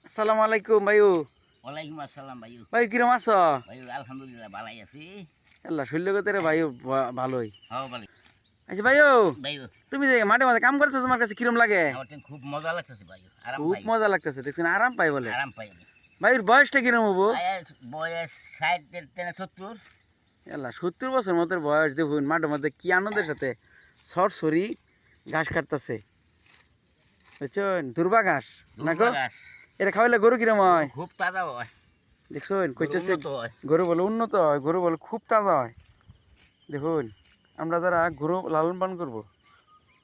আসসালামু আলাইকুম ভাইও। ওয়ালাইকুম আসসালাম ভাইও। ভাই কিরম আছো? ভাইও আলহামদুলিল্লাহ ভালাই আছি। আল্লাহ শৈল্যগতের ভাইও ভালোই। হ্যাঁ ভালো। আচ্ছা ভাইও, ভাইও তুমি যে মাঠে মাঠে কাম করছো তোমার কাছে কিরম লাগে? আমার তো খুব মজা লাগতেছে ভাইও, আরাম খুব পাই। মজা লাগতেছে, দেখছেন আরাম পাই বলে। আরাম পাই আমি। ভাইয়ের বয়সটা কিরম হবো? বয়স 60 থেকে 70। আল্লাহ 70 বছর মতো বয়স, দেখুন মাঠে মধ্যে কি আনন্দের সাথে সরসরি ঘাস কাটতেছে, বুঝছেন? দুর্বা ঘাস না গো, গাছ এটা খাওয়াইলে গরু কিরম হয় খুব তাজা হয়। দেখছেন? কইতেছে উন্নত হয়। গরু বলে উন্নত হয়, গরু বলে খুব তাজা হয়। দেখুন আমরা যারা গরু লালন পালন করবো,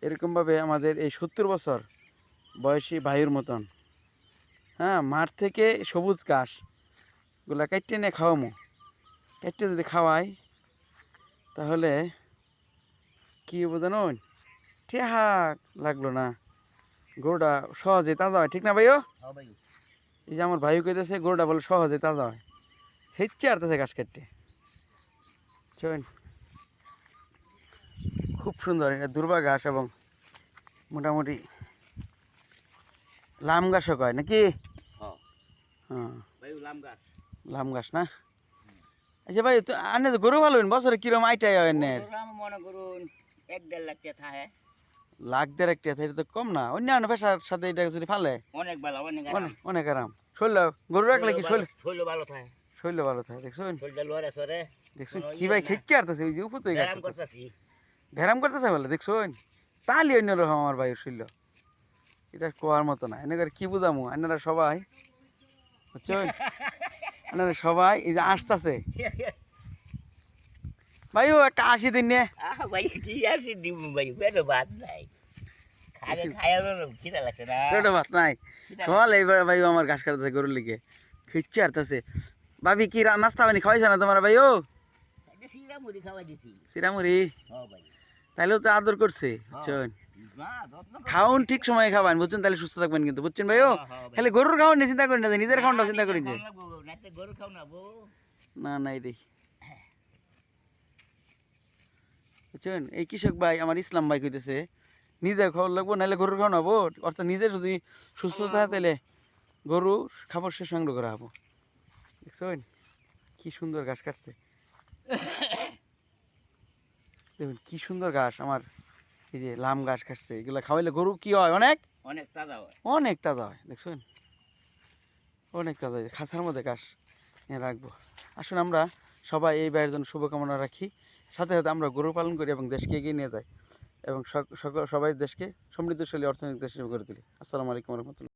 এরকমভাবে আমাদের এই 70 বছর বয়সী ভাইয়ের মতন, হ্যাঁ, মাঠ থেকে সবুজ ঘাস গুলা কাটতে নিয়ে খাওয়ামো। কাটতে যদি খাওয়াই তাহলে কি হবো জানুন? ঠেহা লাগলো না, গরুটা সহজে তাজা হয়, ঠিক না ভাইও? হ্যাঁ ভাইও। এই যে আমার ভাইও কইতেছে গরুটা বলে সহজে তাজা হয়, সেচ্ছে আরতেছে ঘাস কাটতে। চলেন, খুব সুন্দর এটা দুর্বা ঘাস, এবং মোটামুটি লাম ঘাসও কয় নাকি? হ্যাঁ হ্যাঁ, ভাইও লাম গাছ। লাম ঘাস না? আচ্ছা ভাই, তো আনে তো গরু ভালো বছরে কিরম আইটাই হয় এনে? আমি মনে করুন 1-1.5 লাখ টাকা থাকে। লাখ দেড় টাকা, এটা তো কম না? অন্যান্য পেশার সাথে এটা যদি ফালে অনেক ভালো, অনেক আরাম। অনেক আরাম। শৈল গরু রাখলে কি শৈল শৈল ভালো থাকে। শৈল ভালো থাকে, দেখছুন? শৈলটা লড়ে সরে দেখছুন কোনো কি ইয়ে ভাই না। খেচ্ছে আরতেছে, ওই যে উপরে ব্যায়াম করতেছি। ভেরাম করতেছে বলে, দেখছুন? তালি অন্যরকম আমার ভাইয়ের শৈল, এটা কোয়ার মতো না। এনে করে কি বুঝামু, আপনারা সবাই বুঝছেন? আপনারা সবাই এই যে আসতেছে, ভাইও একটা 80 দিন নিয়ে। ভাই কি আছে দিব ভাই, পেটে ভাত নাই। খাগে খায়া খিদা লাগছে না। পেটে ভাত নাই, চল এইবার ভাইও আমার ঘাস কাটতেছে গরুর লিগে, খেচ্ছে আরতেছে। ভাবি কি নাস্তা পানি খাওয়াইছে না তোমার ভাইও? সিরা মুড়ি খাওয়াই দিছি। চিরামুড়ি? হ্যাঁ ভাই। তাইলেও তো আদর করছে, বুঝছেন? খাওন ঠিক সময়ে খাবেন, বুঝছেন? তাহলে সুস্থ থাকবেন কিন্তু, বুঝছেন ভাইও? খালি গরুর খাওয়ান নিয়ে চিন্তা করেন না, যে নিজের খাওয়ানটাও চিন্তা করেন যে। গরু খাও না বউ। না না, এটাই বুঝছেন? এই কৃষক ভাই আমার ইসলাম ভাই কইতেছে নিজে খাওয়া লাগবো, নাহলে গরুর খাওয়া হবো। অর্থাৎ নিজে যদি সুস্থ থাকে তাহলে গরু খাবার সে সংগ্রহ করা হবো। দেখছেন কি সুন্দর ঘাস কাটছে, দেখুন কি সুন্দর ঘাস আমার। এই যে লাম ঘাস কাটছে, এগুলা খাওয়াইলে গরু কি হয়? অনেক অনেক তাজা হয়। অনেক তাজা হয়, দেখছেন? অনেক তাজা হয়। খাঁচার মধ্যে ঘাস নিয়ে রাখবো। আসুন আমরা সবাই এই ভাইয়ের জন্য শুভকামনা রাখি, সাথে সাথে আমরা গরু পালন করি এবং দেশকে এগিয়ে নিয়ে যাই, এবং সবাই দেশকে সমৃদ্ধশালী অর্থনৈতিক দেশ হিসেবে গড়ে তুলি। আসসালামু আলাইকুম রহমতুল্লাহ।